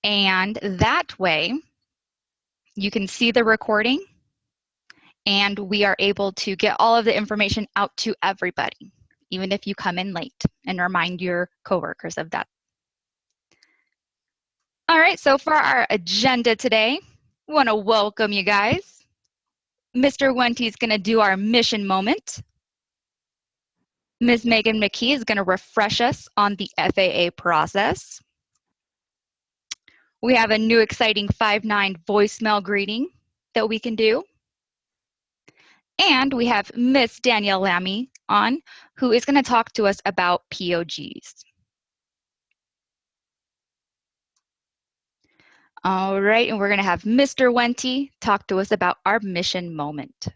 And that way, you can see the recording and we are able to get all of the information out to everybody, even if you come in late, and remind your coworkers of that. All right, so for our agenda today, we want to welcome you guys. Mr. Wente is going to do our mission moment. Ms. Megan McKee is going to refresh us on the FAA process. We have a new exciting 5-9 voicemail greeting that we can do. And we have Miss Danielle Lammy on, who is going to talk to us about POGs. All right, and we're going to have Mr. Wente talk to us about our mission moment.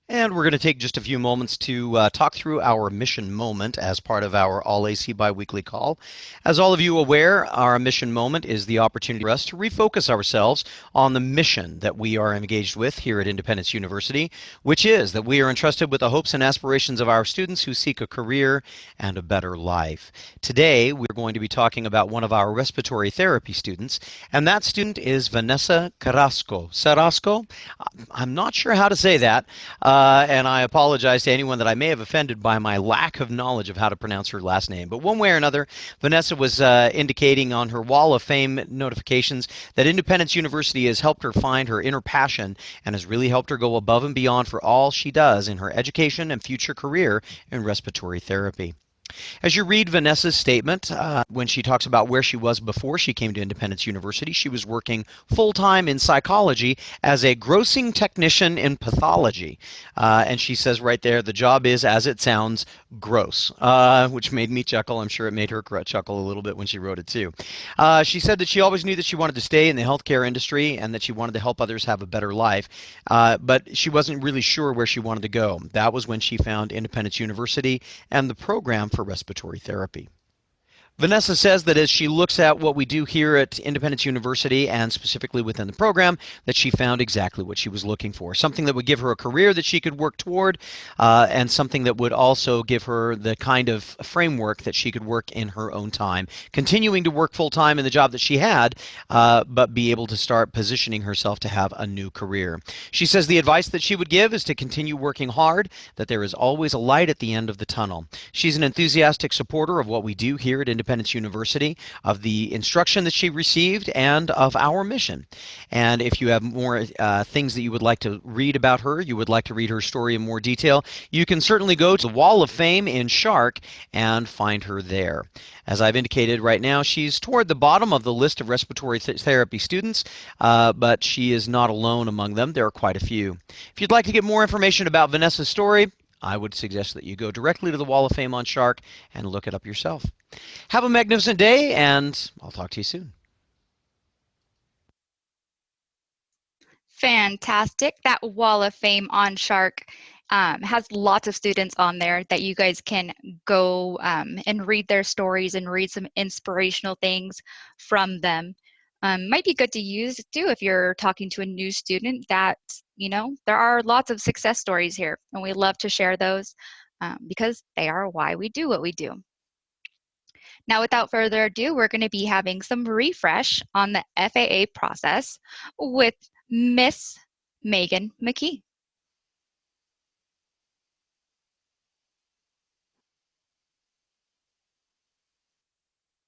And we're going to take just a few moments to talk through our mission moment as part of our All AC biweekly call. As all of you are aware, our mission moment is the opportunity for us to refocus ourselves on the mission that we are engaged with here at Independence University, which is that we are entrusted with the hopes and aspirations of our students who seek a career and a better life. Today, we're going to be talking about one of our respiratory therapy students, and that student is Vanessa Carrasco. Carrasco? I'm not sure how to say that. And I apologize to anyone that I may have offended by my lack of knowledge of how to pronounce her last name. But one way or another, Vanessa was indicating on her Wall of Fame notifications that Independence University has helped her find her inner passion and has really helped her go above and beyond for all she does in her education and future career in respiratory therapy. As you read Vanessa's statement, when she talks about where she was before she came to Independence University, she was working full-time in psychology as a grossing technician in pathology. And she says right there, the job is, as it sounds, gross, which made me chuckle. I'm sure it made her chuckle a little bit when she wrote it too. She said that she always knew that she wanted to stay in the healthcare industry and that she wanted to help others have a better life, but she wasn't really sure where she wanted to go. That was when she found Independence University and the program for respiratory therapy. Vanessa says that as she looks at what we do here at Independence University and specifically within the program, that she found exactly what she was looking for. Something that would give her a career that she could work toward, and something that would also give her the kind of framework that she could work in her own time, continuing to work full-time in the job that she had, but be able to start positioning herself to have a new career. She says the advice that she would give is to continue working hard, that there is always a light at the end of the tunnel. She's an enthusiastic supporter of what we do here at Independence University, of the instruction that she received, and of our mission. And if you have more things that you would like to read about her, you would like to read her story in more detail, you can certainly go to the Wall of Fame in Shark and find her there. As I've indicated right now, she's toward the bottom of the list of respiratory therapy students, but she is not alone among them. There are quite a few. If you'd like to get more information about Vanessa's story, I would suggest that you go directly to the Wall of Fame on Shark and look it up yourself. Have a magnificent day, and I'll talk to you soon. Fantastic. That Wall of Fame on Shark has lots of students on there that you guys can go and read their stories and read some inspirational things from them. Might be good to use too if you're talking to a new student that, you know, there are lots of success stories here, and we love to share those because they are why we do what we do. Now, without further ado, we're going to be having some refresh on the FAA process with Miss Megan McKee.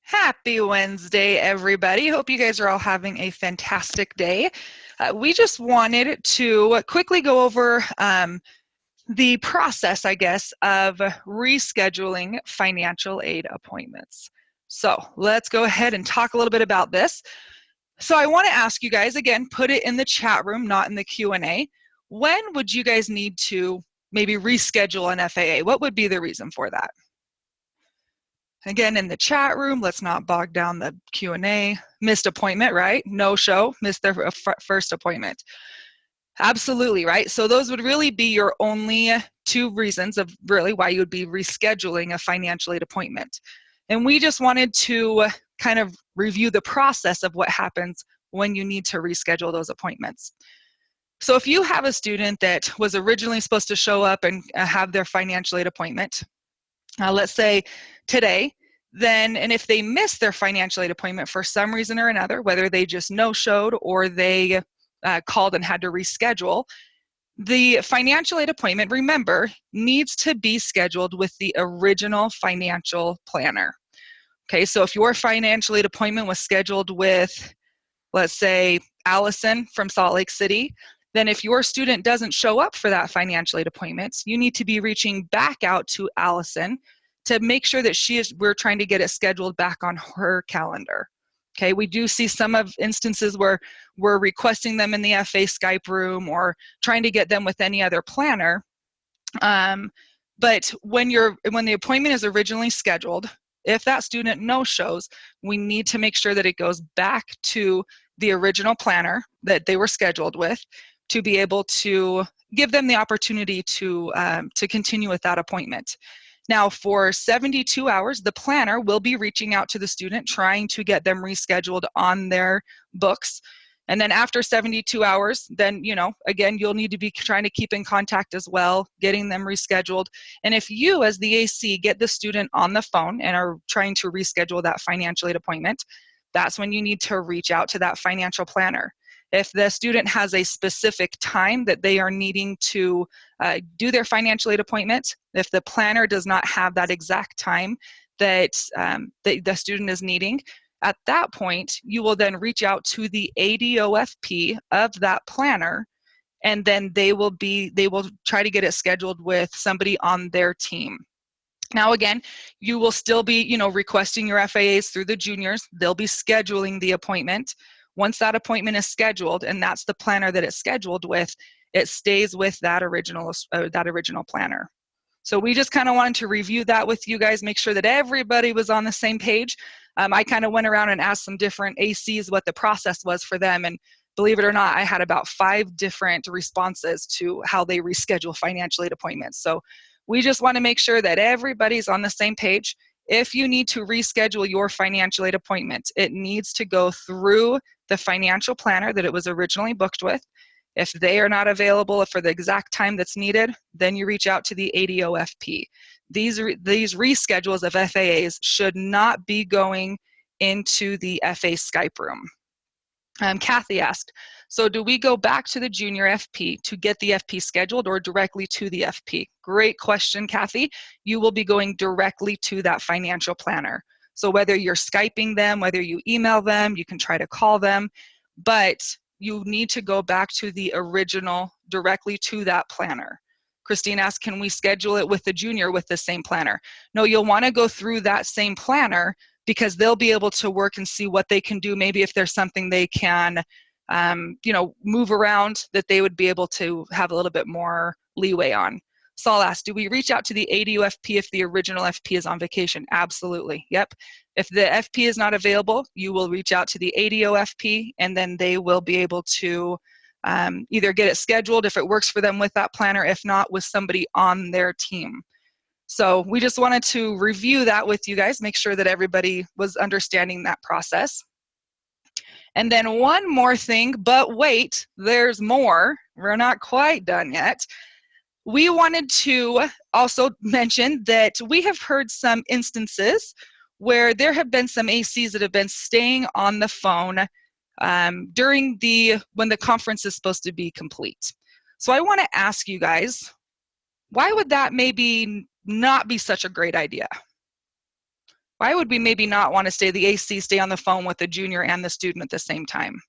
Happy Wednesday, everybody. Hope you guys are all having a fantastic day. We just wanted to quickly go over the process, I guess, of rescheduling financial aid appointments. So let's go ahead and talk a little bit about this. So I want to ask you guys, again, put it in the chat room, not in the Q&A. When would you guys need to maybe reschedule an FAA? What would be the reason for that? Again, in the chat room, let's not bog down the Q&A. Missed appointment, right? No show, missed their first appointment. Absolutely, right? So those would really be your only two reasons of really why you would be rescheduling a financial aid appointment. And we just wanted to kind of review the process of what happens when you need to reschedule those appointments. So if you have a student that was originally supposed to show up and have their financial aid appointment, let's say today, then, and if they miss their financial aid appointment for some reason or another, whether they just no-showed or they called and had to reschedule, the financial aid appointment, remember, needs to be scheduled with the original financial planner. Okay, so if your financial aid appointment was scheduled with, let's say, Allison from Salt Lake City, then if your student doesn't show up for that financial aid appointment, you need to be reaching back out to Allison to make sure that we're trying to get it scheduled back on her calendar. Okay, we do see some of instances where we're requesting them in the FA Skype room or trying to get them with any other planner. But when the appointment is originally scheduled, if that student no-shows, we need to make sure that it goes back to the original planner that they were scheduled with to be able to give them the opportunity to continue with that appointment. Now, for 72 hours, the planner will be reaching out to the student, trying to get them rescheduled on their books. And then after 72 hours, then, again, you'll need to be trying to keep in contact as well, getting them rescheduled. And if you, as the AC, get the student on the phone and are trying to reschedule that financial aid appointment, that's when you need to reach out to that financial planner. If the student has a specific time that they are needing to do their financial aid appointment, if the planner does not have that exact time that the student is needing, at that point, you will then reach out to the ADOFP of that planner, and then they will try to get it scheduled with somebody on their team. Now, again, you will still be, requesting your FAAs through the juniors. They'll be scheduling the appointment. Once that appointment is scheduled, and that's the planner that it's scheduled with, it stays with that original planner. So we just kind of wanted to review that with you guys, make sure that everybody was on the same page. I kind of went around and asked some different ACs what the process was for them, and believe it or not, I had about 5 different responses to how they reschedule financial aid appointments. So we just want to make sure that everybody's on the same page. If you need to reschedule your financial aid appointment, it needs to go through the financial planner that it was originally booked with. If they are not available for the exact time that's needed, then you reach out to the ADOFP. These reschedules of FAAs should not be going into the FA Skype room. Kathy asked, so do we go back to the junior FP to get the FP scheduled or directly to the FP? Great question, Kathy. You will be going directly to that financial planner. So whether you're Skyping them, whether you email them, you can try to call them, but you need to go back to the original, directly to that planner. Christine asked, can we schedule it with the junior with the same planner? No, you'll want to go through that same planner because they'll be able to work and see what they can do. Maybe if there's something they can, move around that they would be able to have a little bit more leeway on. Saul asked, do we reach out to the ADOFP if the original FP is on vacation? Absolutely, yep. If the FP is not available, you will reach out to the ADOFP, and then they will be able to either get it scheduled if it works for them with that planner, if not with somebody on their team. So we just wanted to review that with you guys, make sure that everybody was understanding that process. And then one more thing, but wait, there's more. We're not quite done yet. We wanted to also mention that we have heard some instances where there have been some ACs that have been staying on the phone when the conference is supposed to be complete. So I want to ask you guys, why would that maybe not be such a great idea? Why would we maybe not want to the AC stay on the phone with the junior and the student at the same time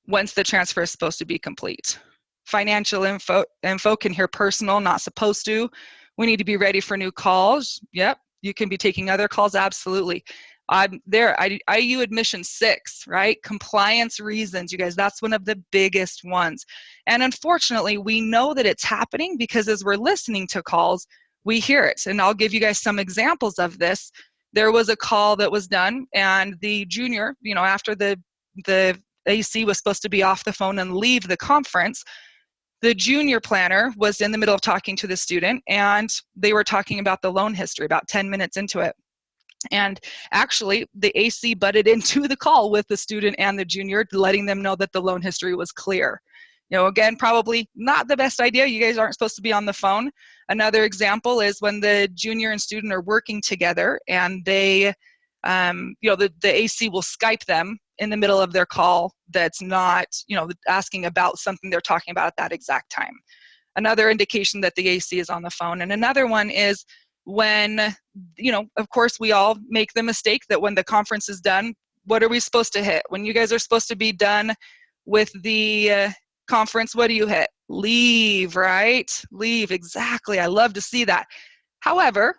once the transfer is supposed to be complete? Financial info can hear personal, not supposed to. We need to be ready for new calls. Yep, you can be taking other calls, absolutely. IU admission 6, right? Compliance reasons, you guys, that's one of the biggest ones. And unfortunately, we know that it's happening because as we're listening to calls, we hear it. And I'll give you guys some examples of this. There was a call that was done and the junior, after the AC was supposed to be off the phone and leave the conference, the junior planner was in the middle of talking to the student and they were talking about the loan history about 10 minutes into it. And actually, the AC butted into the call with the student and the junior, letting them know that the loan history was clear. Again, probably not the best idea. You guys aren't supposed to be on the phone. Another example is when the junior and student are working together and they, the AC will Skype them in the middle of their call that's not, asking about something they're talking about at that exact time. Another indication that the AC is on the phone. And another one is when, of course, we all make the mistake that when the conference is done, what are we supposed to hit? When you guys are supposed to be done with the conference, what do you hit? Leave, right? Leave, exactly. I love to see that. However,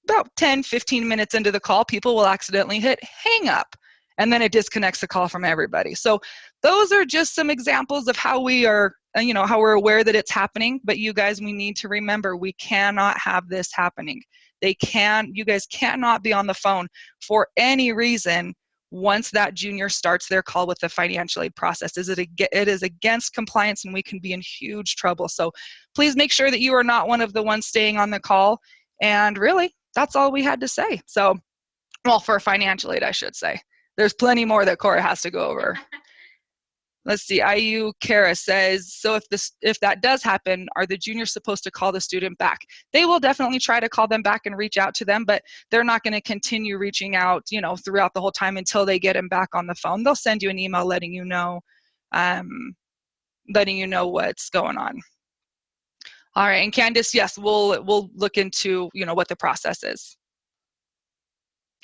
about 10, 15 minutes into the call, people will accidentally hit hang up, and then it disconnects the call from everybody. So those are just some examples of how we are, how we're aware that it's happening. But you guys, we need to remember, we cannot have this happening. You guys cannot be on the phone for any reason once that junior starts their call with the financial aid process. It is against compliance, and we can be in huge trouble. So please make sure that you are not one of the ones staying on the call. And really, that's all we had to say. So, well, for financial aid, I should say. There's plenty more that Cora has to go over. Let's see, IU Kara says, so if that does happen, are the juniors supposed to call the student back? They will definitely try to call them back and reach out to them, but they're not going to continue reaching out, throughout the whole time until they get them back on the phone. They'll send you an email letting you know what's going on. All right, and Candace, yes, we'll look into, what the process is.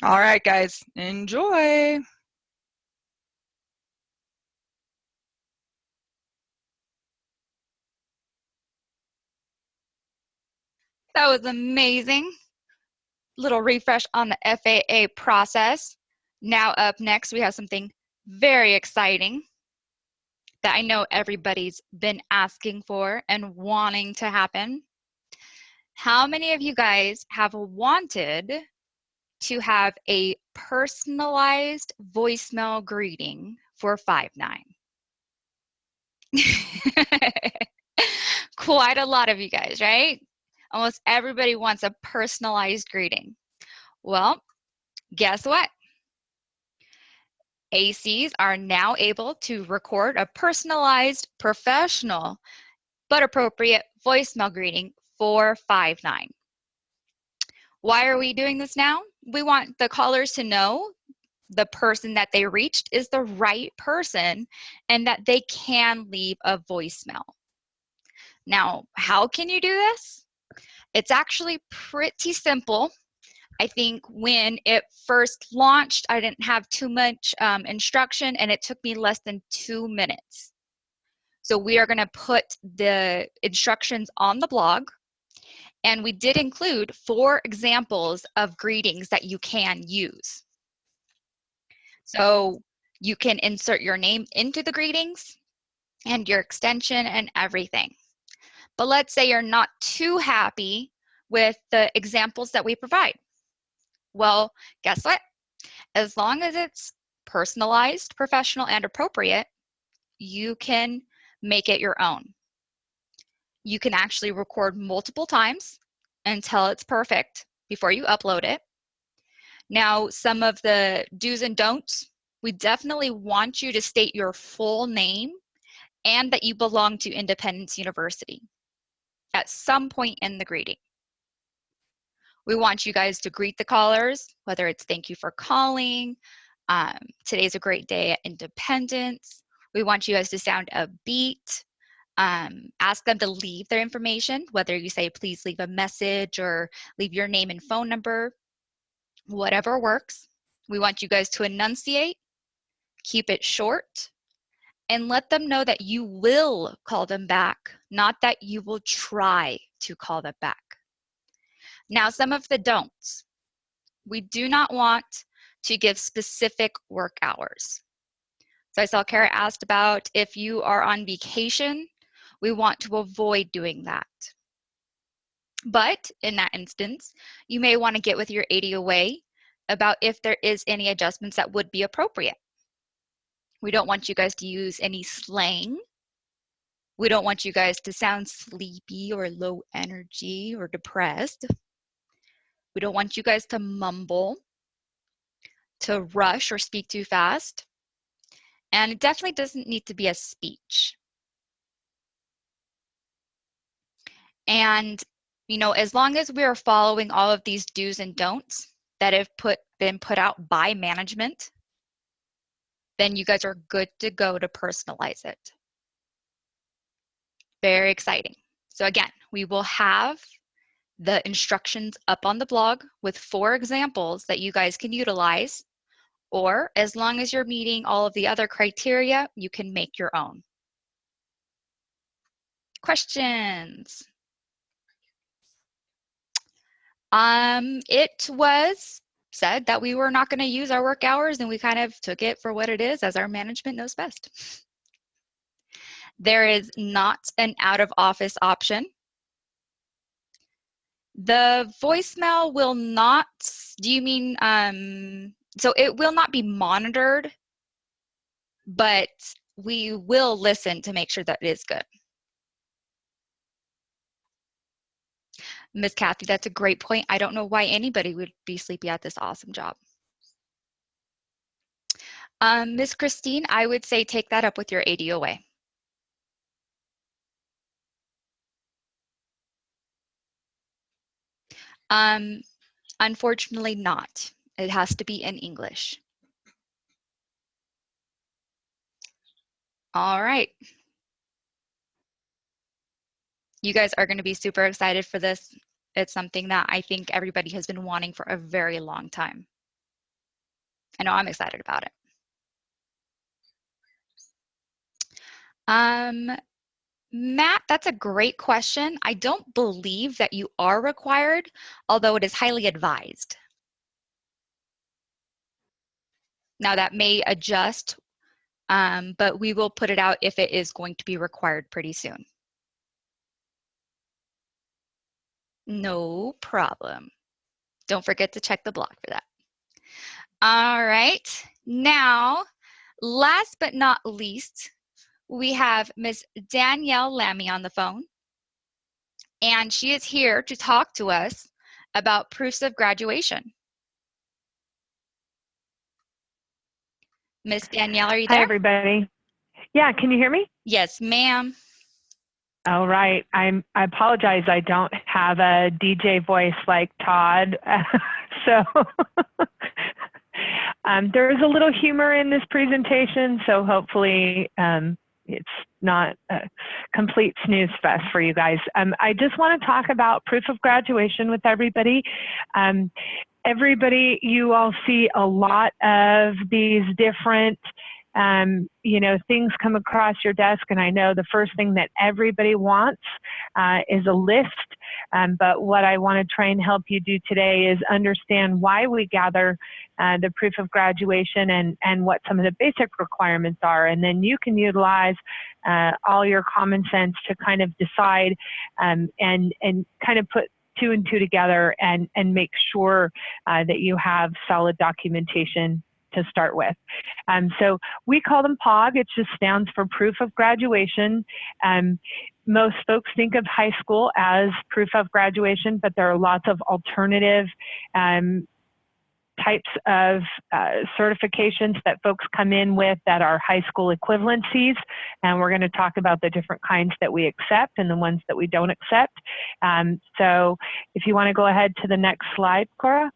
All right, guys, enjoy. That was amazing. Little refresh on the FAA process. Now up next, we have something very exciting that I know everybody's been asking for and wanting to happen. How many of you guys have wanted to have a personalized voicemail greeting for Five9? Quite a lot of you guys, right? Almost everybody wants a personalized greeting. Well, guess what? ACs are now able to record a personalized, professional, but appropriate voicemail greeting for Five9. Why are we doing this now? We want the callers to know the person that they reached is the right person and that they can leave a voicemail. Now, how can you do this? It's actually pretty simple. I think when it first launched, I didn't have too much instruction, and it took me less than 2 minutes. So we are going to put the instructions on the blog, and we did include 4 examples of greetings that you can use. So you can insert your name into the greetings and your extension and everything. But let's say you're not too happy with the examples that we provide. Well, guess what? As long as it's personalized, professional, and appropriate, you can make it your own. You can actually record multiple times until it's perfect before you upload it. Now, some of the do's and don'ts, we definitely want you to state your full name and that you belong to Independence University at some point in the greeting. We want you guys to greet the callers, whether it's thank you for calling, today's a great day at Independence. We want you guys to sound upbeat, ask them to leave their information, whether you say please leave a message or leave your name and phone number, whatever works. We want you guys to enunciate, keep it short, and let them know that you will call them back, not that you will try to call them back. Now, some of the don'ts. We do not want to give specific work hours. So I saw Kara asked about if you are on vacation, we want to avoid doing that. But in that instance, you may want to get with your ADOA about if there is any adjustments that would be appropriate. We don't want you guys to use any slang. We don't want you guys to sound sleepy or low energy or depressed. We don't want you guys to mumble, to rush or speak too fast. And it definitely doesn't need to be a speech. And, as long as we are following all of these do's and don'ts that have been put out by management, then you guys are good to go to personalize it. Very exciting. So again, we will have the instructions up on the blog with 4 examples that you guys can utilize, or as long as you're meeting all of the other criteria, you can make your own. Questions? It was said that we were not going to use our work hours, and we kind of took it for what it is, as our management knows best. There is not an out of office option. The voicemail will not, do you mean, so it will not be monitored, but we will listen to make sure that it is good. Miss Kathy, that's a great point. I don't know why anybody would be sleepy at this awesome job. Miss Christine, I would say take that up with your ADOA. Unfortunately not. It has to be in English. All right. You guys are going to be super excited for this. It's something that I think everybody has been wanting for a very long time. I know I'm excited about it. Matt, that's a great question. I don't believe that you are required, although it is highly advised. Now that may adjust, but we will put it out if it is going to be required pretty soon. No problem. Don't forget to check the blog for that. All right. Now, last but not least, we have Ms. Danielle Lammy on the phone, and she is here to talk to us about proofs of graduation. Miss Danielle, are you there? Hi, everybody. Yeah, can you hear me? Yes, ma'am. All right. I apologize. I don't have a DJ voice like Todd. So there's a little humor in this presentation, so hopefully it's not a complete snooze fest for you guys. I just want to talk about proof of graduation with everybody. Everybody, you all see a lot of these different things come across your desk, and I know the first thing that everybody wants is a list, but what I want to try and help you do today is understand why we gather the proof of graduation and what some of the basic requirements are, and then you can utilize all your common sense to kind of decide and kind of put 2 and 2 together and make sure that you have solid documentation to start with. So we call them POG. It just stands for proof of graduation. Most folks think of high school as proof of graduation, but there are lots of alternative types of certifications that folks come in with that are high school equivalencies, and we're going to talk about the different kinds that we accept and the ones that we don't accept. So if you want to go ahead to the next slide, Cora.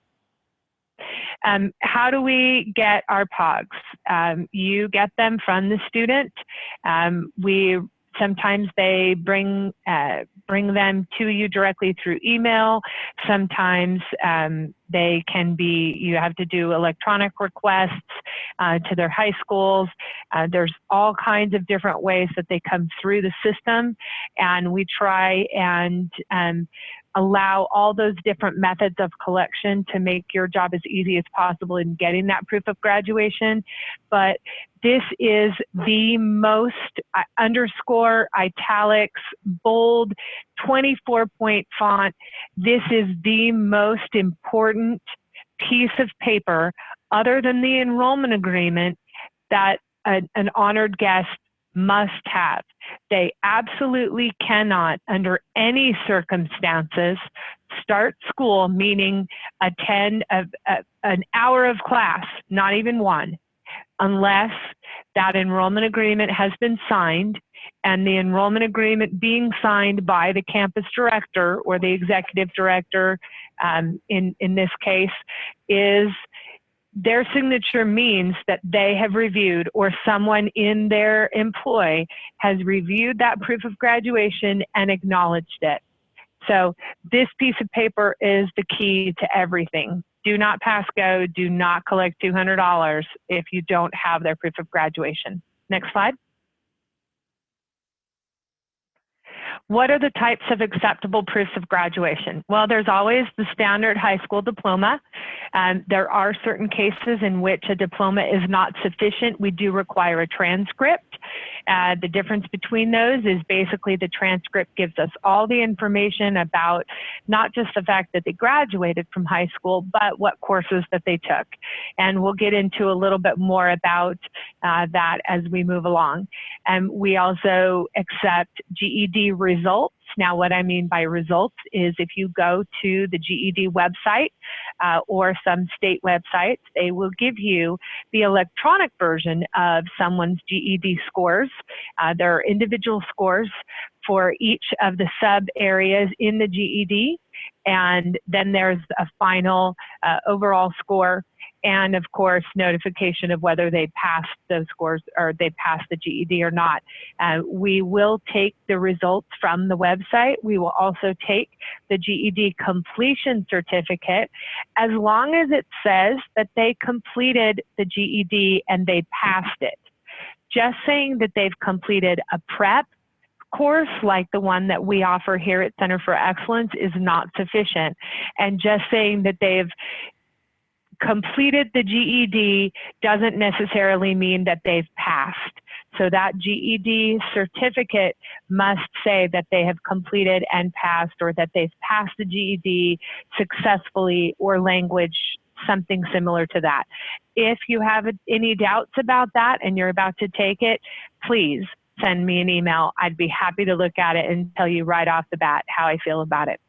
How do we get our POGs? You get them from the student. Sometimes they bring them to you directly through email. Sometimes they can be, you have to do electronic requests to their high schools. There's all kinds of different ways that they come through the system, and we try and allow all those different methods of collection to make your job as easy as possible in getting that proof of graduation. But this is the most underscore, italics, bold, 24-point font. This is the most important piece of paper other than the enrollment agreement that an honored guest must have. They absolutely cannot, under any circumstances, start school, meaning attend an hour of class, not even one, unless that enrollment agreement has been signed and the enrollment agreement being signed by the campus director or the executive director in this case, is their signature means that they have reviewed, or someone in their employ has reviewed that proof of graduation and acknowledged it. So this piece of paper is the key to everything. Do not pass go, do not collect $200 if you don't have their proof of graduation. Next slide. What are the types of acceptable proofs of graduation? Well, there's always the standard high school diploma. There are certain cases in which a diploma is not sufficient. We do require a transcript. The difference between those is basically the transcript gives us all the information about not just the fact that they graduated from high school, but what courses that they took. And we'll get into a little bit more about that as we move along. We also accept GED results. Now, what I mean by results is if you go to the GED website or some state websites, they will give you the electronic version of someone's GED scores. There are individual scores for each of the sub areas in the GED, and then there's a final overall score, and of course notification of whether they passed those scores or they passed the GED or not. We will take the results from the website. We will also take the GED completion certificate, as long as it says that they completed the GED and they passed it. Just saying that they've completed a prep course like the one that we offer here at Center for Excellence is not sufficient. And just saying that they've completed the GED doesn't necessarily mean that they've passed. So that GED certificate must say that they have completed and passed, or that they've passed the GED successfully, or language, something similar to that. If you have any doubts about that and you're about to take it, please send me an email. I'd be happy to look at it and tell you right off the bat how I feel about it.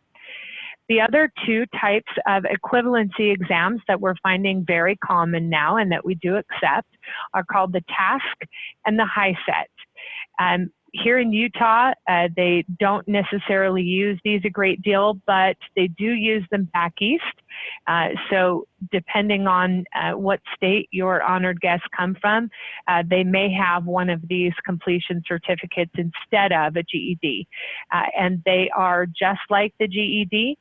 The other two types of equivalency exams that we're finding very common now and that we do accept are called the TASC and the HiSET. Here in Utah, they don't necessarily use these a great deal, but they do use them back east. So depending on what state your honored guests come from, they may have one of these completion certificates instead of a GED. And they are just like the GED.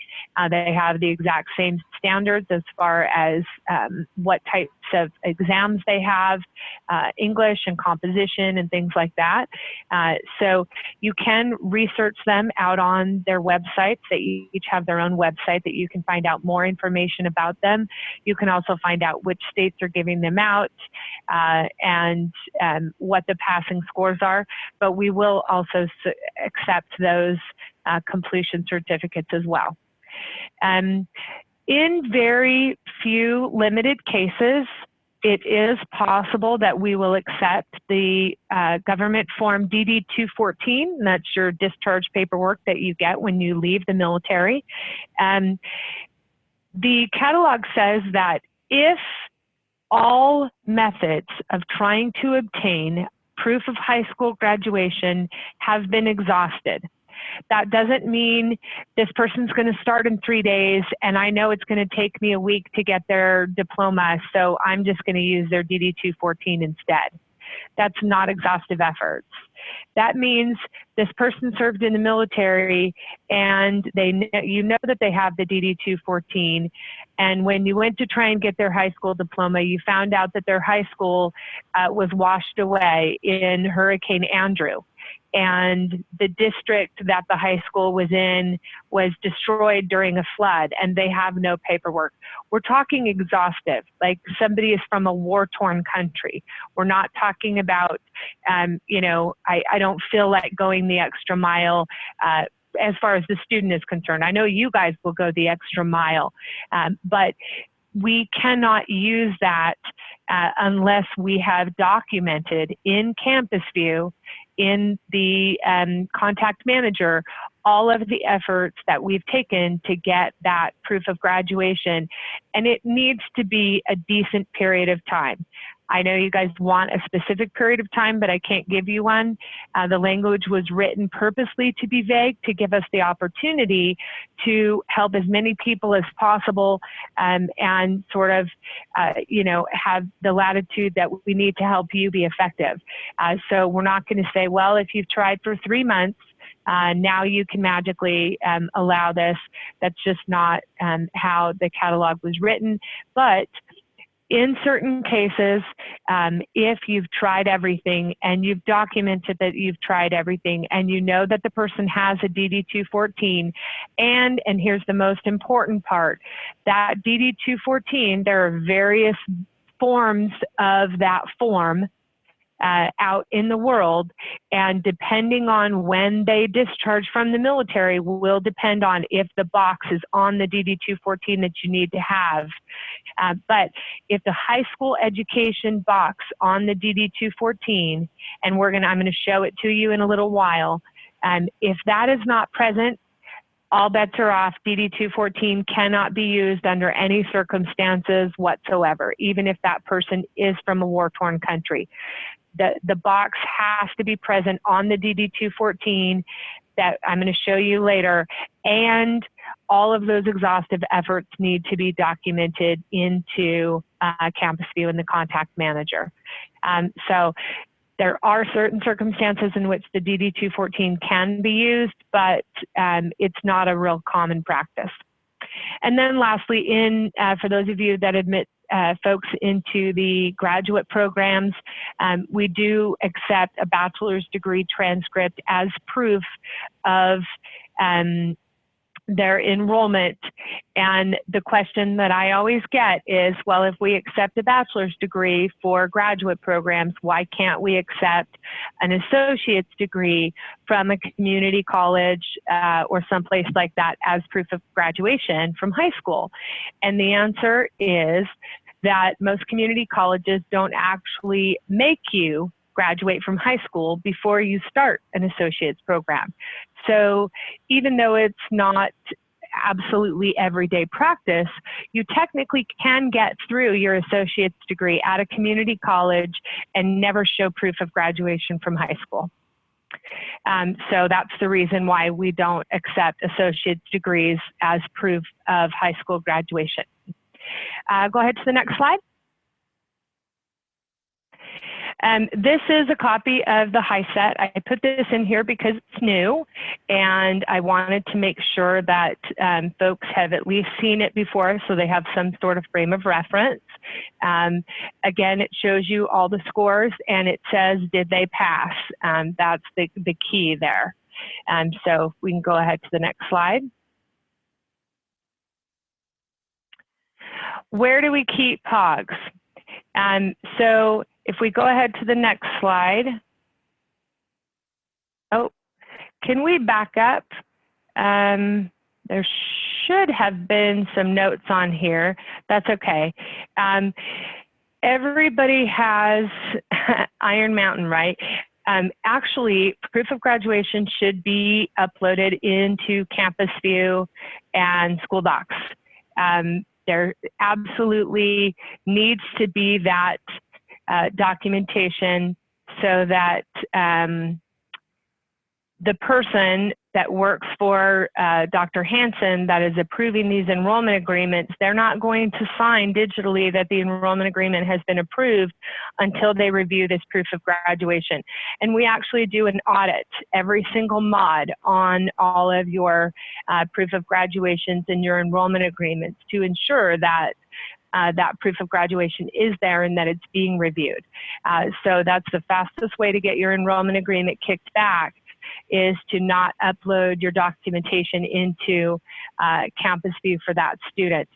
They have the exact same standards as far as what types of exams they have, English and composition and things like that. So you can research them out on their websites. They each have their own website that you can find out more information about them. You can also find out which states are giving them out and what the passing scores are. But we will also accept those completion certificates as well. In very few limited cases, it is possible that we will accept the government form DD-214, and that's your discharge paperwork that you get when you leave the military. The catalog says that if all methods of trying to obtain proof of high school graduation have been exhausted, that doesn't mean this person's going to start in 3 days and I know it's going to take me a week to get their diploma, so I'm just going to use their DD-214 instead. That's not exhaustive efforts. That means this person served in the military and you know that they have the DD-214, and when you went to try and get their high school diploma, you found out that their high school was washed away in Hurricane Andrew, and the district that the high school was in was destroyed during a flood, and they have no paperwork. We're talking exhaustive, like somebody is from a war-torn country. We're not talking about, you know, I don't feel like going the extra mile as far as the student is concerned. I know you guys will go the extra mile, but we cannot use that unless we have documented in CampusView, in the contact manager, all of the efforts that we've taken to get that proof of graduation. And it needs to be a decent period of time. I know you guys want a specific period of time, but I can't give you one. The language was written purposely to be vague, to give us the opportunity to help as many people as possible, and sort of, have the latitude that we need to help you be effective. So we're not going to say, well, if you've tried for 3 months, now you can magically allow this. That's just not how the catalog was written. But in certain cases, if you've tried everything and you've documented that you've tried everything and you know that the person has a DD-214, and here's the most important part, that DD-214, there are various forms of that form out in the world, and depending on when they discharge from the military will depend on if the box is on the DD-214 that you need to have. But if the high school education box on the DD-214, and I'm going to show it to you in a little while, if that is not present, all bets are off. DD-214 cannot be used under any circumstances whatsoever, even if that person is from a war-torn country. The box has to be present on the DD-214 that I'm going to show you later, and all of those exhaustive efforts need to be documented into Campus View and the contact manager. So there are certain circumstances in which the DD-214 can be used, but it's not a real common practice. And then lastly, for those of you that admit folks into the graduate programs, we do accept a bachelor's degree transcript as proof of their enrollment. And the question that I always get is, well, if we accept a bachelor's degree for graduate programs, why can't we accept an associate's degree from a community college or someplace like that as proof of graduation from high school? And the answer is that most community colleges don't actually make you graduate from high school before you start an associate's program. So even though it's not absolutely everyday practice, you technically can get through your associate's degree at a community college and never show proof of graduation from high school. So that's the reason why we don't accept associate's degrees as proof of high school graduation. Go ahead to the next slide. This is a copy of the HiSET. I put this in here because it's new, and I wanted to make sure that folks have at least seen it before, so they have some sort of frame of reference. Again, it shows you all the scores, and it says, did they pass? That's the key there. So we can go ahead to the next slide. Where do we keep POGs? So if we go ahead to the next slide. Oh, can we back up? There should have been some notes on here. That's okay. Everybody has Iron Mountain, right? Actually, proof of graduation should be uploaded into Campus View and School Docs. There absolutely needs to be that documentation so that the person that works for Dr. Hansen that is approving these enrollment agreements, they're not going to sign digitally that the enrollment agreement has been approved until they review this proof of graduation. And we actually do an audit every single mod on all of your proof of graduations and your enrollment agreements to ensure that that proof of graduation is there and that it's being reviewed. So that's the fastest way to get your enrollment agreement kicked back, is to not upload your documentation into Campus View for that student.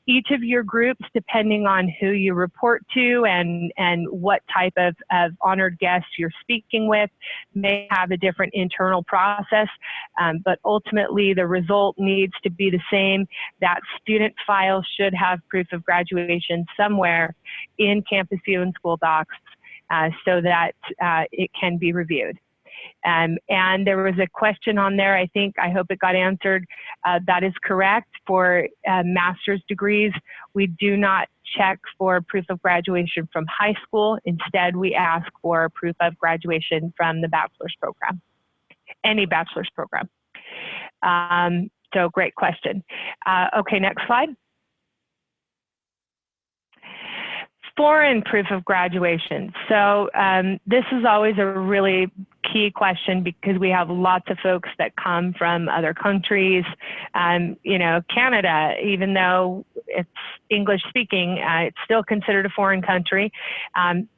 Each of your groups, depending on who you report to and what type of honored guests you're speaking with, may have a different internal process, but ultimately the result needs to be the same. That student file should have proof of graduation somewhere in Campus View and School Docs so that it can be reviewed. And there was a question on there, I hope it got answered. That is correct. For master's degrees, we do not check for proof of graduation from high school. Instead, we ask for proof of graduation from the bachelor's program, any bachelor's program. So great question. Okay, next slide. Foreign proof of graduation. So this is always a really key question because we have lots of folks that come from other countries. You know, Canada, even though it's English speaking, it's still considered a foreign country.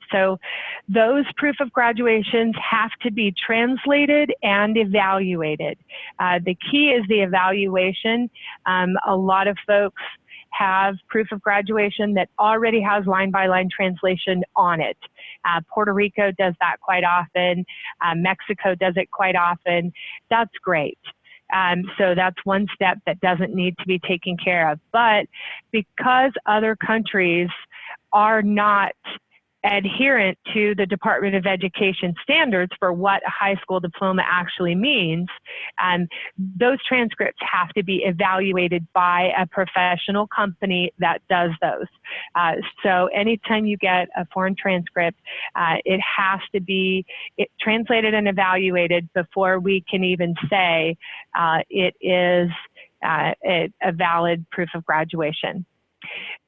So those proof of graduations have to be translated and evaluated. The key is the evaluation. A lot of folks have proof of graduation that already has line-by-line translation on it. Puerto Rico does that quite often. Mexico does it quite often. That's great. So that's one step that doesn't need to be taken care of. But because other countries are not adherent to the Department of Education standards for what a high school diploma actually means, those transcripts have to be evaluated by a professional company that does those. So anytime you get a foreign transcript, it has to be translated and evaluated before we can even say it is a valid proof of graduation.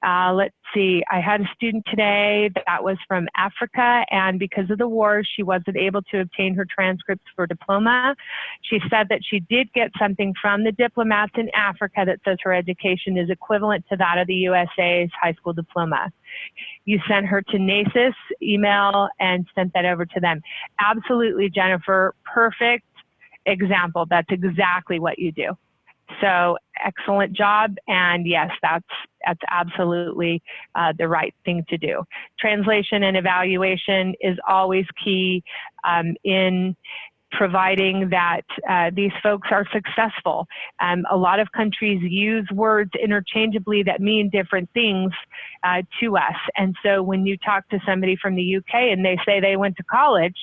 Let's see, I had a student today that was from Africa, and because of the war, she wasn't able to obtain her transcripts for diploma. She said that she did get something from the diplomats in Africa that says her education is equivalent to that of the USA's high school diploma. You sent her to NACIS email and sent that over to them. Absolutely, Jennifer, perfect example. That's exactly what you do. So excellent job, and yes, that's absolutely the right thing to do. Translation and evaluation is always key in providing that these folks are successful. A lot of countries use words interchangeably that mean different things to us. And so when you talk to somebody from the UK and they say they went to college,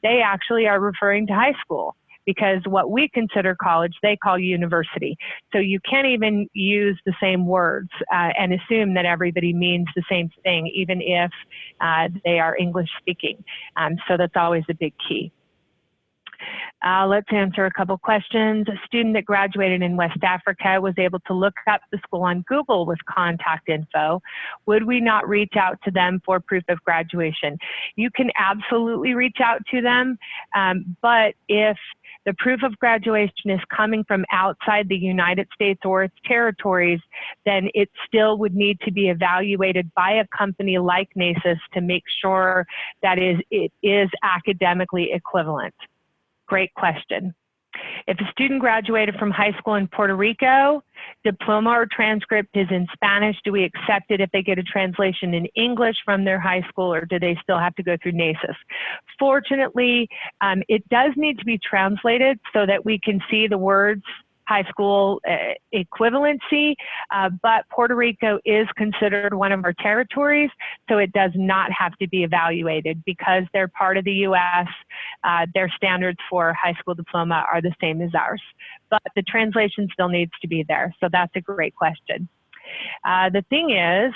they actually are referring to high school, because what we consider college, they call university. So you can't even use the same words and assume that everybody means the same thing, even if they are English speaking. So that's always a big key. Let's answer a couple questions. A student that graduated in West Africa was able to look up the school on Google with contact info. Would we not reach out to them for proof of graduation? You can absolutely reach out to them, but if the proof of graduation is coming from outside the United States or its territories, then it still would need to be evaluated by a company like NACIS to make sure that it is academically equivalent. Great question. If a student graduated from high school in Puerto Rico, diploma or transcript is in Spanish, do we accept it if they get a translation in English from their high school, or do they still have to go through NACIS? Fortunately, it does need to be translated so that we can see the words high school equivalency, but Puerto Rico is considered one of our territories, so it does not have to be evaluated because they're part of the U.S. Their standards for high school diploma are the same as ours, but the translation still needs to be there, so that's a great question. The thing is,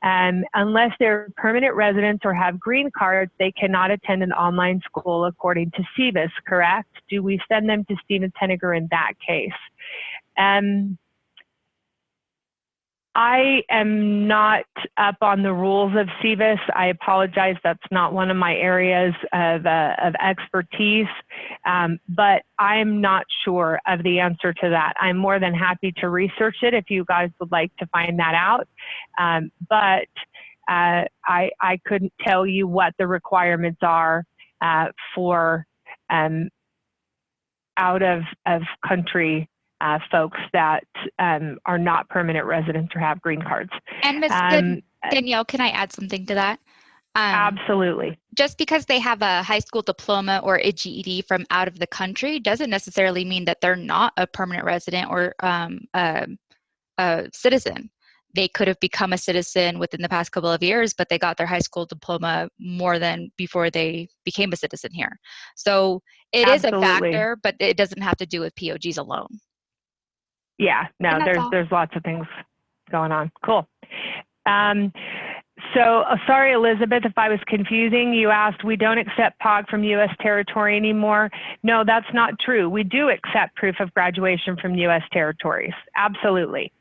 unless they're permanent residents or have green cards, they cannot attend an online school according to SEVIS, correct? Do we send them to Stevens-Henager in that case? I am not up on the rules of SEVIS. I apologize, that's not one of my areas of expertise, but I'm not sure of the answer to that. I'm more than happy to research it if you guys would like to find that out, but I couldn't tell you what the requirements are for out of country folks that are not permanent residents or have green cards. And Ms. Danielle, can I add something to that? Absolutely. Just because they have a high school diploma or a GED from out of the country doesn't necessarily mean that they're not a permanent resident or a citizen. They could have become a citizen within the past couple of years, but they got their high school diploma more than before they became a citizen here. So it is a factor, but it doesn't have to do with POGs alone. Yeah, no, there's lots of things going on. Cool. Sorry, Elizabeth, if I was confusing. You asked, we don't accept POG from U.S. territory anymore. No, that's not true. We do accept proof of graduation from U.S. territories. Absolutely.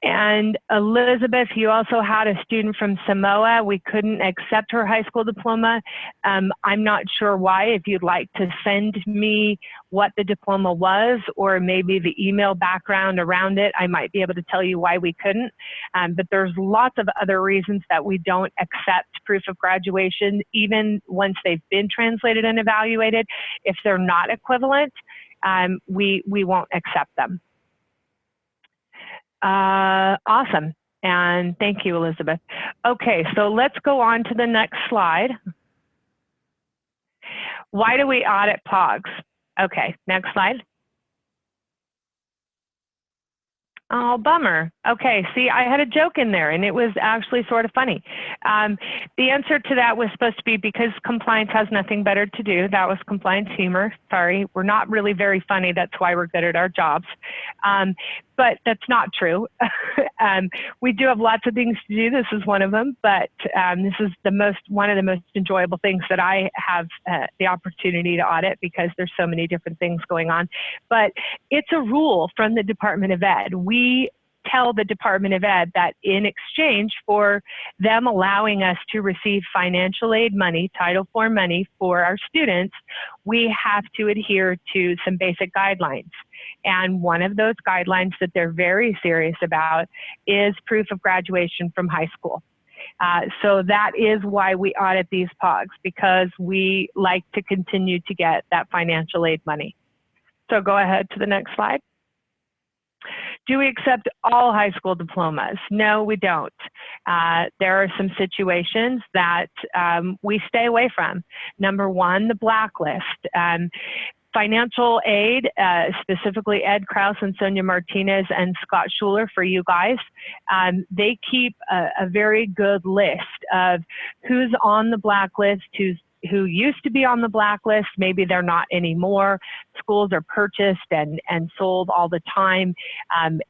And Elizabeth, you also had a student from Samoa. We couldn't accept her high school diploma. I'm not sure why. If you'd like to send me what the diploma was, or maybe the email background around it, I might be able to tell you why we couldn't. But there's lots of other reasons that we don't accept proof of graduation, even once they've been translated and evaluated. If they're not equivalent, we won't accept them. Awesome. And thank you, Elizabeth. Okay, so let's go on to the next slide. Why do we audit POGs? Okay, next slide. Oh, bummer. Okay, see, I had a joke in there, and it was actually sort of funny. The answer to that was supposed to be because compliance has nothing better to do. That was compliance humor. Sorry, we're not really very funny. That's why we're good at our jobs. But that's not true. We do have lots of things to do. This is one of them, but this is one of the most enjoyable things that I have the opportunity to audit, because there's so many different things going on. But it's a rule from the Department of Ed. We tell the Department of Ed that in exchange for them allowing us to receive financial aid money, Title IV money for our students, we have to adhere to some basic guidelines. And one of those guidelines that they're very serious about is proof of graduation from high school. So that is why we audit these POGs, because we like to continue to get that financial aid money. So go ahead to the next slide. Do we accept all high school diplomas? No, we don't. There are some situations that we stay away from. Number one, the blacklist. Financial aid, specifically Ed Kraus and Sonia Martinez and Scott Schuler, for you guys, they keep a very good list of who's on the blacklist, who used to be on the blacklist, maybe they're not anymore. Schools are purchased and sold all the time,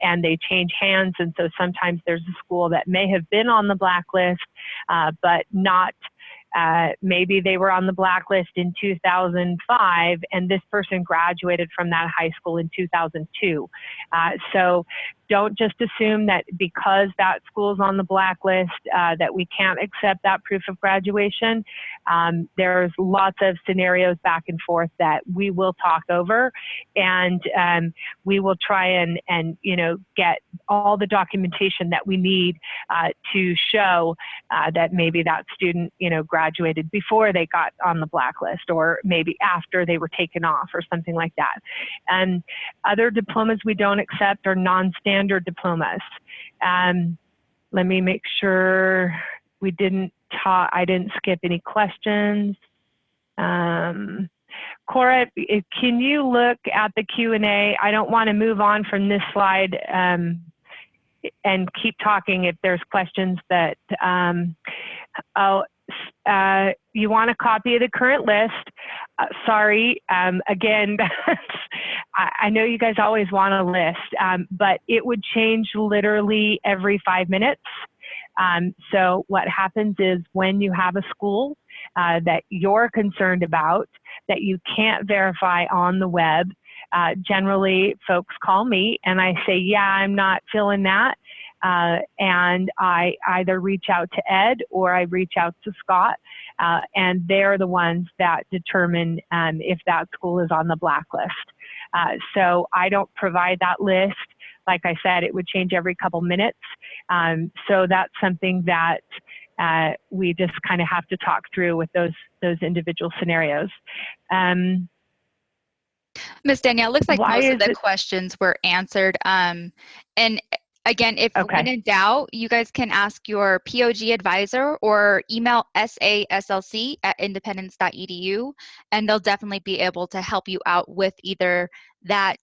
and they change hands. And so sometimes there's a school that may have been on the blacklist, but not, maybe they were on the blacklist in 2005, and this person graduated from that high school in 2002. So don't just assume that because that school's on the blacklist that we can't accept that proof of graduation. There's lots of scenarios back and forth that we will talk over, and we will try and get all the documentation that we need to show that maybe that student graduated before they got on the blacklist, or maybe after they were taken off, or something like that. And other diplomas we don't accept are non-standard diplomas. Let me make sure I didn't skip any questions. Cora, can you look at the Q&A? I don't want to move on from this slide and keep talking if there's questions that, you want a copy of the current list. Sorry, again, I know you guys always want a list, but it would change literally every 5 minutes. So what happens is when you have a school that you're concerned about, that you can't verify on the web, generally folks call me and I say, yeah, I'm not feeling that. And I either reach out to Ed or I reach out to Scott, and they're the ones that determine if that school is on the blacklist. So I don't provide that list. Like I said, it would change every couple minutes. So that's something that we just kind of have to talk through with those individual scenarios. Ms. Danielle, looks like most of the questions were answered. And again, if when in doubt, you guys can ask your POG advisor or email saslc@independence.edu, and they'll definitely be able to help you out with either that,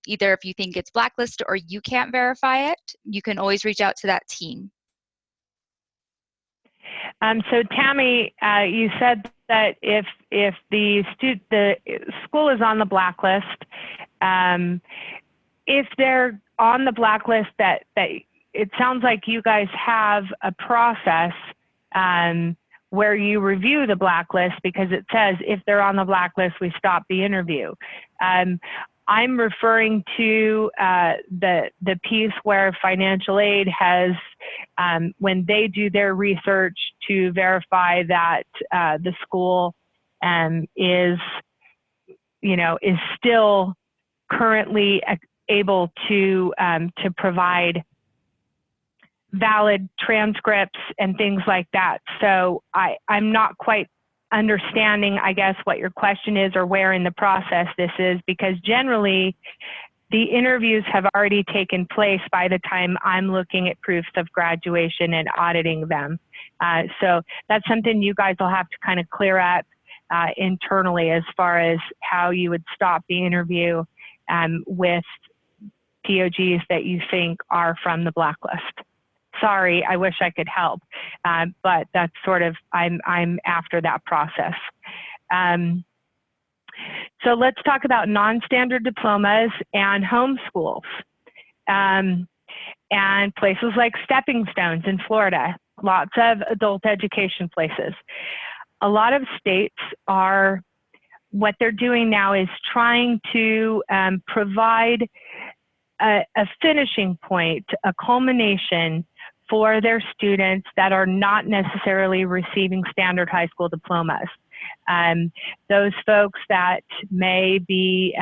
either if you think it's blacklisted or you can't verify it, you can always reach out to that team. So Tammy, you said that if the school is on the blacklist, if they're on the blacklist, that it sounds like you guys have a process where you review the blacklist, because it says if they're on the blacklist, we stop the interview. I'm referring to the piece where financial aid has, when they do their research to verify that the school is still currently able to provide valid transcripts and things like that. So I'm not quite understanding, I guess, what your question is or where in the process this is, because generally the interviews have already taken place by the time I'm looking at proofs of graduation and auditing them. So that's something you guys will have to kind of clear up internally as far as how you would stop the interview with POGs that you think are from the blacklist. Sorry, I wish I could help, but that's sort of, I'm after that process. So let's talk about non-standard diplomas and homeschools, and places like Stepping Stones in Florida, lots of adult education places. A lot of states are, what they're doing now is trying to provide a finishing point, a culmination for their students that are not necessarily receiving standard high school diplomas. Those folks that may be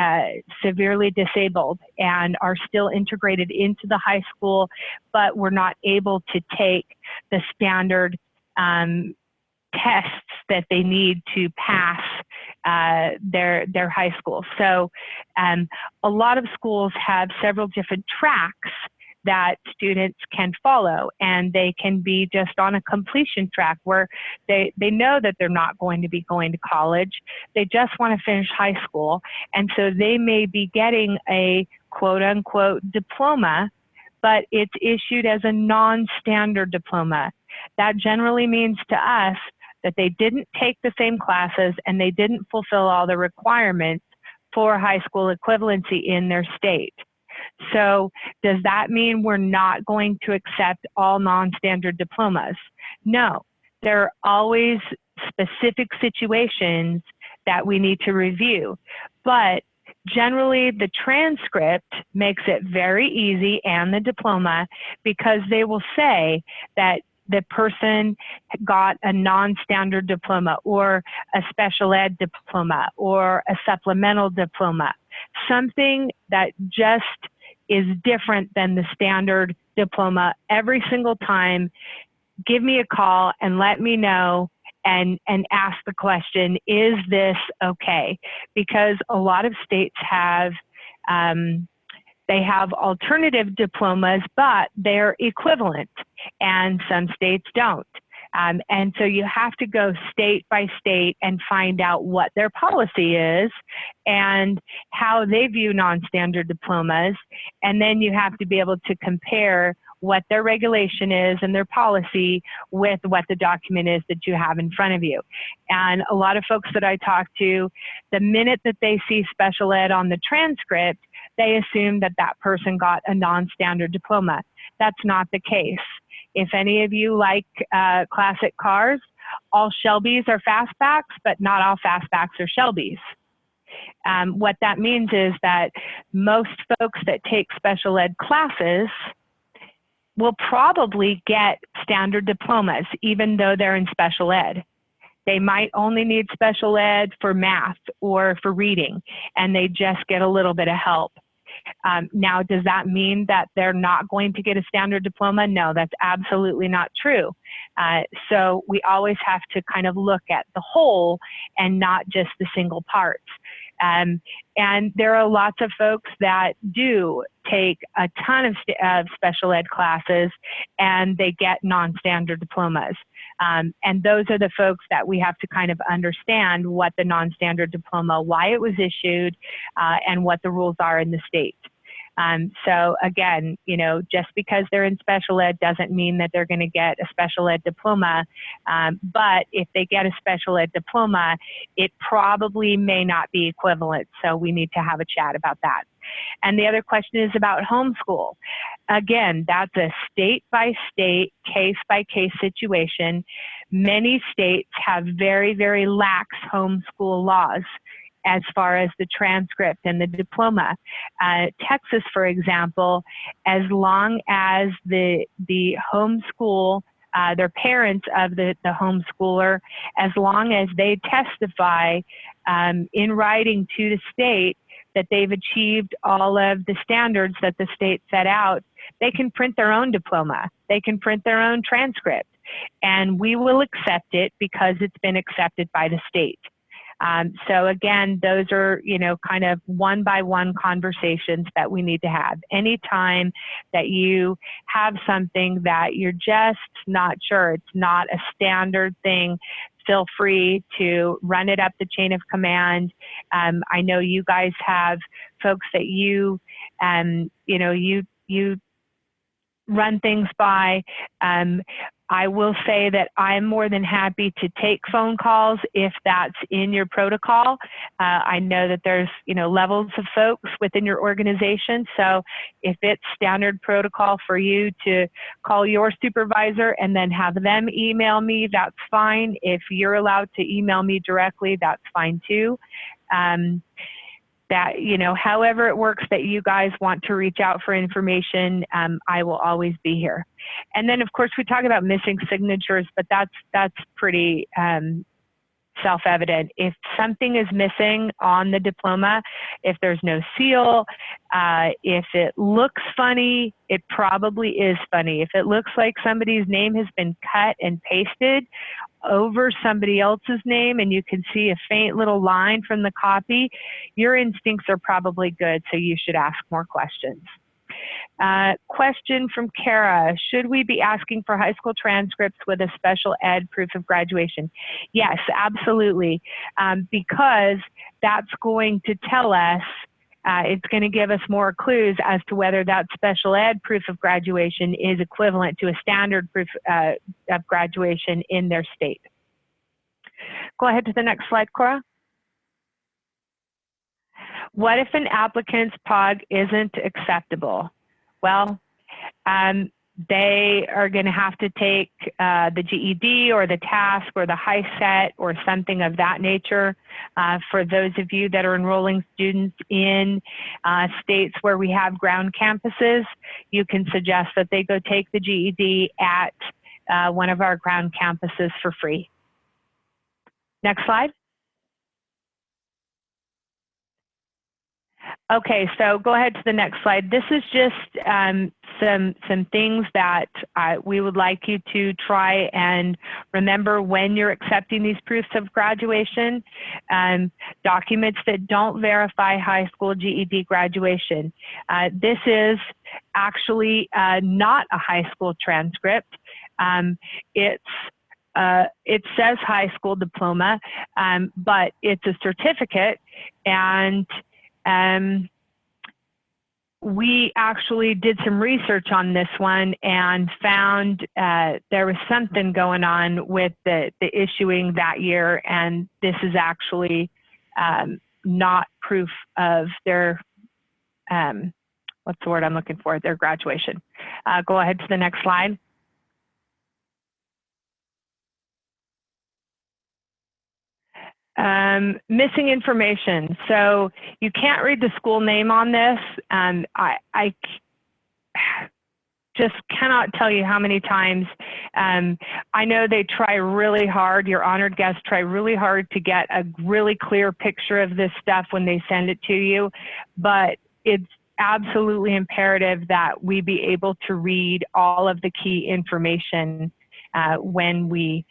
severely disabled and are still integrated into the high school, but were not able to take the standard tests that they need to pass their high school. So a lot of schools have several different tracks that students can follow, and they can be just on a completion track where they know that they're not going to be going to college. They just want to finish high school. And so they may be getting a quote unquote diploma, but it's issued as a non-standard diploma. That generally means to us that they didn't take the same classes and they didn't fulfill all the requirements for high school equivalency in their state. So does that mean we're not going to accept all non-standard diplomas? No, there are always specific situations that we need to review, but generally the transcript makes it very easy, and the diploma, because they will say that the person got a non-standard diploma or a special ed diploma or a supplemental diploma, something that just is different than the standard diploma every single time. Give me a call and let me know and ask the question, is this okay? Because a lot of states have, they have alternative diplomas, but they're equivalent, and some states don't. And so you have to go state by state and find out what their policy is and how they view non-standard diplomas. And then you have to be able to compare what their regulation is and their policy with what the document is that you have in front of you. And a lot of folks that I talk to, the minute that they see special ed on the transcript, they assume that that person got a non-standard diploma. That's not the case. If any of you like classic cars, all Shelbys are fastbacks, but not all fastbacks are Shelbys. What that means is that most folks that take special ed classes will probably get standard diplomas, even though they're in special ed. They might only need special ed for math or for reading, and they just get a little bit of help. Now, does that mean that they're not going to get a standard diploma? No, that's absolutely not true. So we always have to kind of look at the whole and not just the single parts. And there are lots of folks that do take a ton of special ed classes and they get non-standard diplomas. And those are the folks that we have to kind of understand what the non-standard diploma, why it was issued, and what the rules are in the state. So again, you know, just because they're in special ed doesn't mean that they're going to get a special ed diploma. But if they get a special ed diploma, it probably may not be equivalent. So we need to have a chat about that. And the other question is about homeschool. Again, that's a state-by-state, case-by-case situation. Many states have very, very lax homeschool laws as far as the transcript and the diploma. Texas, for example, as long as the homeschool, their parents of the homeschooler, as long as they testify in writing to the state that they've achieved all of the standards that the state set out, they can print their own diploma. They can print their own transcript. And we will accept it because it's been accepted by the state. So again, those are, you know, kind of one-by-one conversations that we need to have. Anytime that you have something that you're just not sure, it's not a standard thing, feel free to run it up the chain of command. I know you guys have folks that you know, you run things by. I will say that I'm more than happy to take phone calls if that's in your protocol. I know that there's, you know, levels of folks within your organization. So if it's standard protocol for you to call your supervisor and then have them email me, that's fine. If you're allowed to email me directly, that's fine too. That, you know, however it works that you guys want to reach out for information, I will always be here. And then, of course, we talk about missing signatures, but that's pretty self-evident. If something is missing on the diploma, if there's no seal, if it looks funny, it probably is funny. If it looks like somebody's name has been cut and pasted over somebody else's name and you can see a faint little line from the copy, your instincts are probably good, so you should ask more questions. Question from Kara, should we be asking for high school transcripts with a special ed proof of graduation? Yes, absolutely, because that's going to tell us, it's going to give us more clues as to whether that special ed proof of graduation is equivalent to a standard proof of graduation in their state. Go ahead to the next slide, Cora. What if an applicant's POG isn't acceptable? Well, they are going to have to take the GED or the TASC or the HiSET or something of that nature. For those of you that are enrolling students in states where we have ground campuses, you can suggest that they go take the GED at one of our ground campuses for free. Next slide. Okay, so go ahead to the next slide. This is just some things that we would like you to try and remember when you're accepting these proofs of graduation. Documents that don't verify high school GED graduation. This is actually not a high school transcript. It says high school diploma, but it's a certificate, and we actually did some research on this one and found there was something going on with the issuing that year, and this is actually not proof of their, what's the word I'm looking for, their graduation. Go ahead to the next slide. Missing information. So you can't read the school name on this. I just cannot tell you how many times. I know they try really hard, your honored guests try really hard to get a really clear picture of this stuff when they send it to you, but it's absolutely imperative that we be able to read all of the key information when we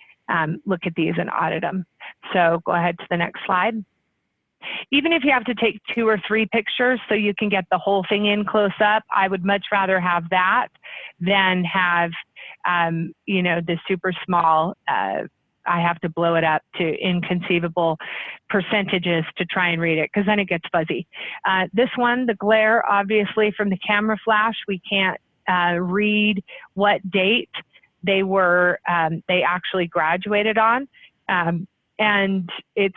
look at these and audit them. So go ahead to the next slide. Even if you have to take 2 or 3 pictures so you can get the whole thing in close up, I would much rather have that than have, you know, the super small, I have to blow it up to inconceivable percentages to try and read it, because then it gets fuzzy. This one, the glare, obviously from the camera flash, we can't read what date they were, they actually graduated on. And it's,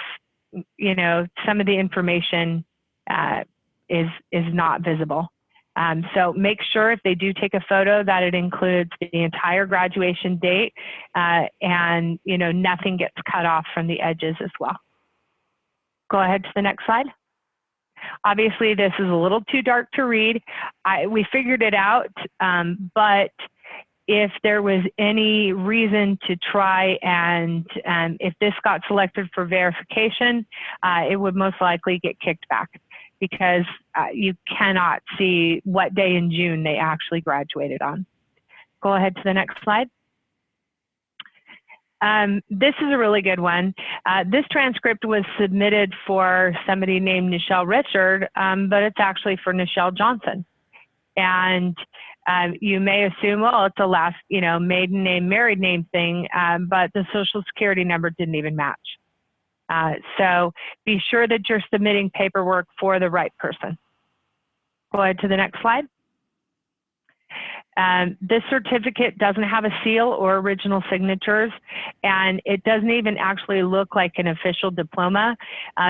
you know, some of the information is not visible. So make sure if they do take a photo that it includes the entire graduation date, and nothing gets cut off from the edges as well. Go ahead to the next slide. Obviously, this is a little too dark to read. We figured it out, but if there was any reason to try and if this got selected for verification, it would most likely get kicked back, because you cannot see what day in June they actually graduated on. Go ahead to the next slide. This is a really good one. This transcript was submitted for somebody named Nichelle Richard, but it's actually for Nichelle Johnson. And you may assume, well, it's a last, maiden name, married name thing, but the Social Security number didn't even match. So be sure that you're submitting paperwork for the right person. Go ahead to the next slide. This certificate doesn't have a seal or original signatures, and it doesn't even actually look like an official diploma.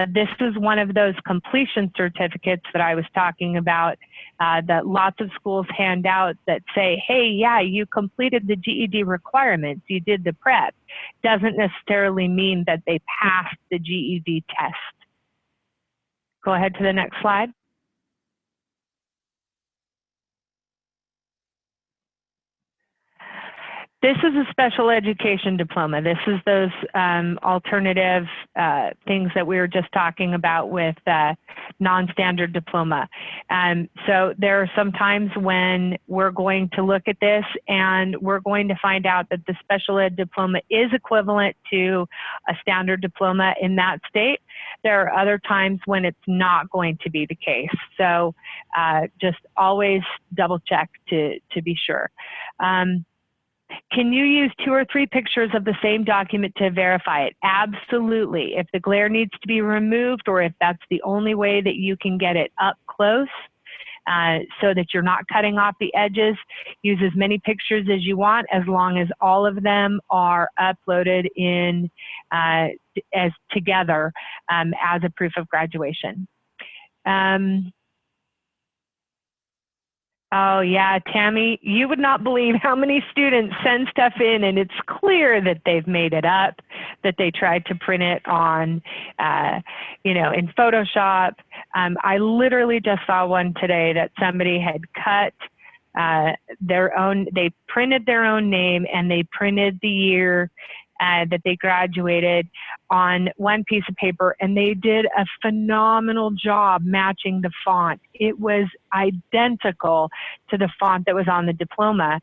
This is one of those completion certificates that I was talking about, that lots of schools hand out that say, hey, yeah, you completed the GED requirements, you did the prep. Doesn't necessarily mean that they passed the GED test. Go ahead to the next slide. This is a special education diploma. This is those alternative things that we were just talking about with non-standard diploma. So there are some times when we're going to look at this and we're going to find out that the special ed diploma is equivalent to a standard diploma in that state. There are other times when it's not going to be the case. So just always double check to be sure. Can you use 2 or 3 pictures of the same document to verify it? Absolutely. If the glare needs to be removed, or if that's the only way that you can get it up close, so that you're not cutting off the edges, use as many pictures as you want, as long as all of them are uploaded in as together as a proof of graduation. Oh yeah, Tammy, you would not believe how many students send stuff in and it's clear that they've made it up, that they tried to print it on, in Photoshop. I literally just saw one today that somebody had cut they printed their own name and they printed the year that they graduated on one piece of paper, and they did a phenomenal job matching the font. It was identical to the font that was on the diploma,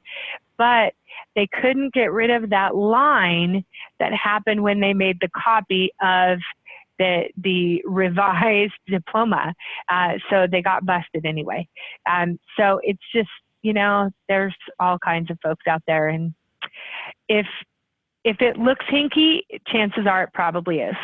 but they couldn't get rid of that line that happened when they made the copy of the revised diploma. So they got busted anyway. So it's just, there's all kinds of folks out there, and if it looks hinky, chances are it probably is.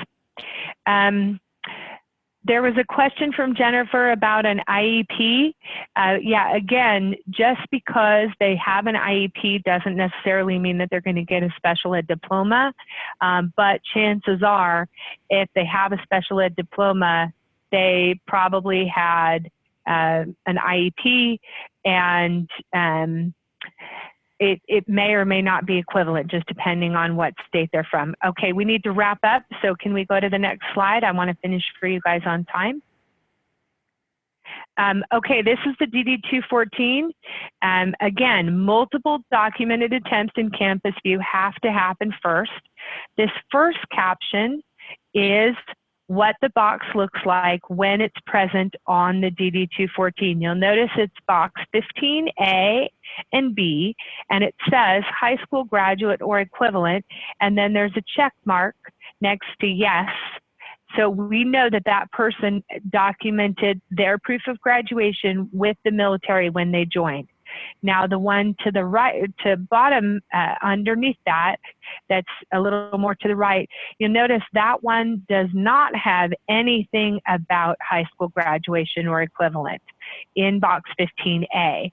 There was a question from Jennifer about an IEP. Yeah, again, just because they have an IEP doesn't necessarily mean that they're going to get a special ed diploma. But chances are, if they have a special ed diploma, they probably had an IEP, and it may or may not be equivalent, just depending on what state they're from. Okay, we need to wrap up, so can we go to the next slide? I want to finish for you guys on time. Okay, this is the DD-214. Again, multiple documented attempts in Campus View have to happen first. This first caption is what the box looks like when it's present on the DD-214. You'll notice it's box 15A and B, and it says high school graduate or equivalent, and then there's a check mark next to yes. So we know that that person documented their proof of graduation with the military when they joined. Now the one to the right, to bottom underneath that, that's a little more to the right, you'll notice that one does not have anything about high school graduation or equivalent in box 15A.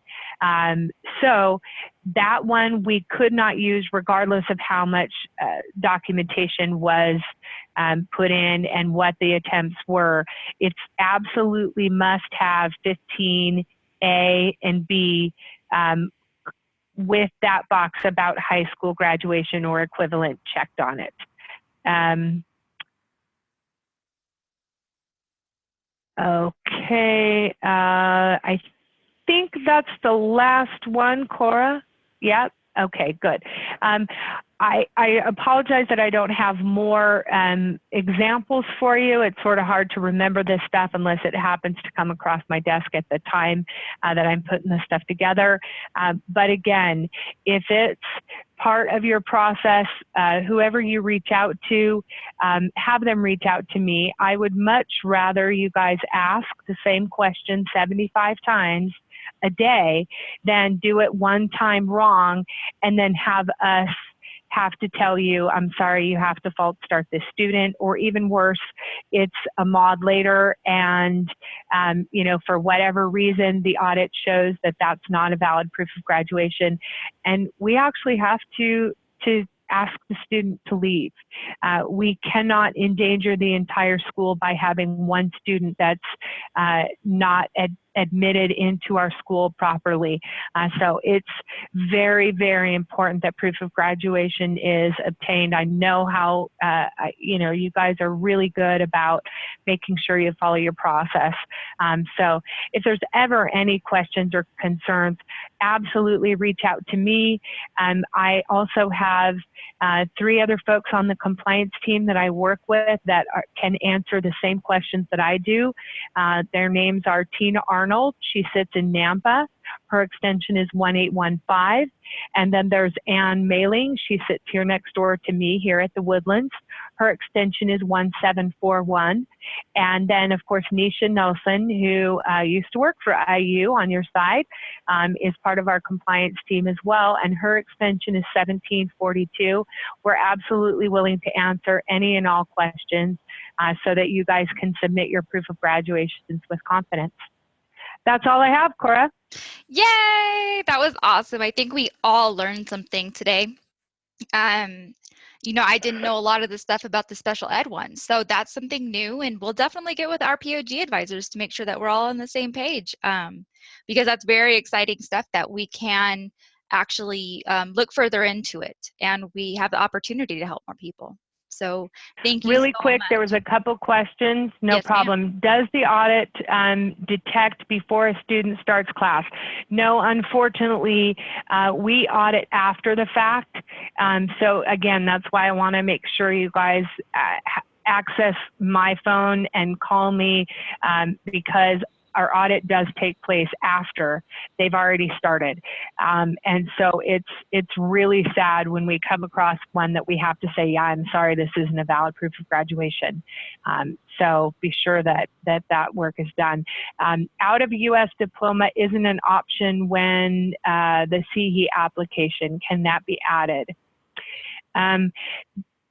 So that one we could not use regardless of how much documentation was put in and what the attempts were. It's absolutely must have 15A and B with that box about high school graduation or equivalent checked on it. Okay, I think that's the last one, Cora. Yep. Okay, good. I apologize that I don't have more examples for you. It's sort of hard to remember this stuff unless it happens to come across my desk at the time that I'm putting this stuff together. But again, if it's part of your process, whoever you reach out to, have them reach out to me. I would much rather you guys ask the same question 75 times a day than do it one time wrong and then have us have to tell you, I'm sorry, you have to false start this student, or even worse, it's a mod later and, you know, for whatever reason, the audit shows that that's not a valid proof of graduation. And we actually have to ask the student to leave. We cannot endanger the entire school by having one student that's not admitted into our school properly. So it's very, very important that proof of graduation is obtained. I know how, you know, you guys are really good about making sure you follow your process. So if there's ever any questions or concerns, absolutely reach out to me. I also have 3 other folks on the compliance team that I work with that can answer the same questions that I do. Their names are Tina Arnold. She sits in Nampa. Her extension is 1815. And then there's Ann Mailing. She sits here next door to me here at the Woodlands. Her extension is 1741. And then, of course, Nisha Nelson, who used to work for IU on your side, is part of our compliance team as well. And her extension is 1742. We're absolutely willing to answer any and all questions so that you guys can submit your proof of graduations with confidence. That's all I have, Cora. Yay! That was awesome. I think we all learned something today. You know, I didn't know a lot of the stuff about the special ed one, so that's something new, and we'll definitely get with our POG advisors to make sure that we're all on the same page, because that's very exciting stuff that we can actually look further into it, and we have the opportunity to help more people. So thank you. Really so quick, much. there was a couple questions. No Yes, problem. Does the audit detect before a student starts class? No, unfortunately, we audit after the fact. So again, that's why I want to make sure you guys access my phone and call me because our audit does take place after they've already started. And so it's really sad when we come across one that we have to say, yeah, I'm sorry, this isn't a valid proof of graduation. So be sure that work is done. Out of U.S. diploma isn't an option when the CE application, can that be added? I'm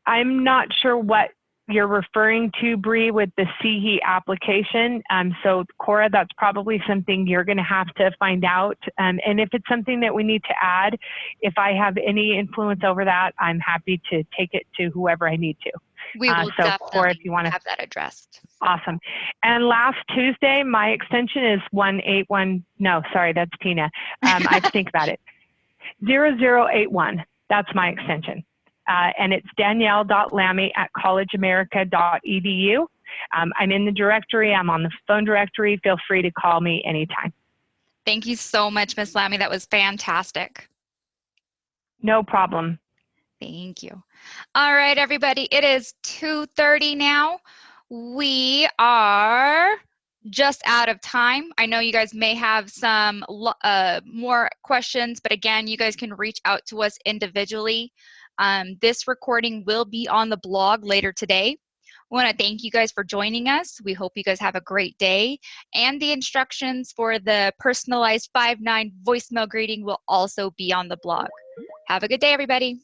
not sure what you're referring to, Bree, with the CE application. So Cora, that's probably something you're going to have to find out. And if it's something that we need to add, if I have any influence over that, I'm happy to take it to whoever I need to. we will So definitely Cora, if you want to have that addressed. Awesome. And last Tuesday, my extension is 181. No, sorry, that's Tina. I have to think about it. 0081. That's my extension. And it's danielle.lammy@collegeamerica.edu. I'm in the directory. I'm on the phone directory. Feel free to call me anytime. Thank you so much, Ms. Lammy. That was fantastic. No problem. Thank you. All right, everybody. It is 2:30 now. We are just out of time. I know you guys may have some more questions, but again, you guys can reach out to us individually. This recording will be on the blog later today. We want to thank you guys for joining us. We hope you guys have a great day. And the instructions for the personalized 5-9 voicemail greeting will also be on the blog. Have a good day, everybody.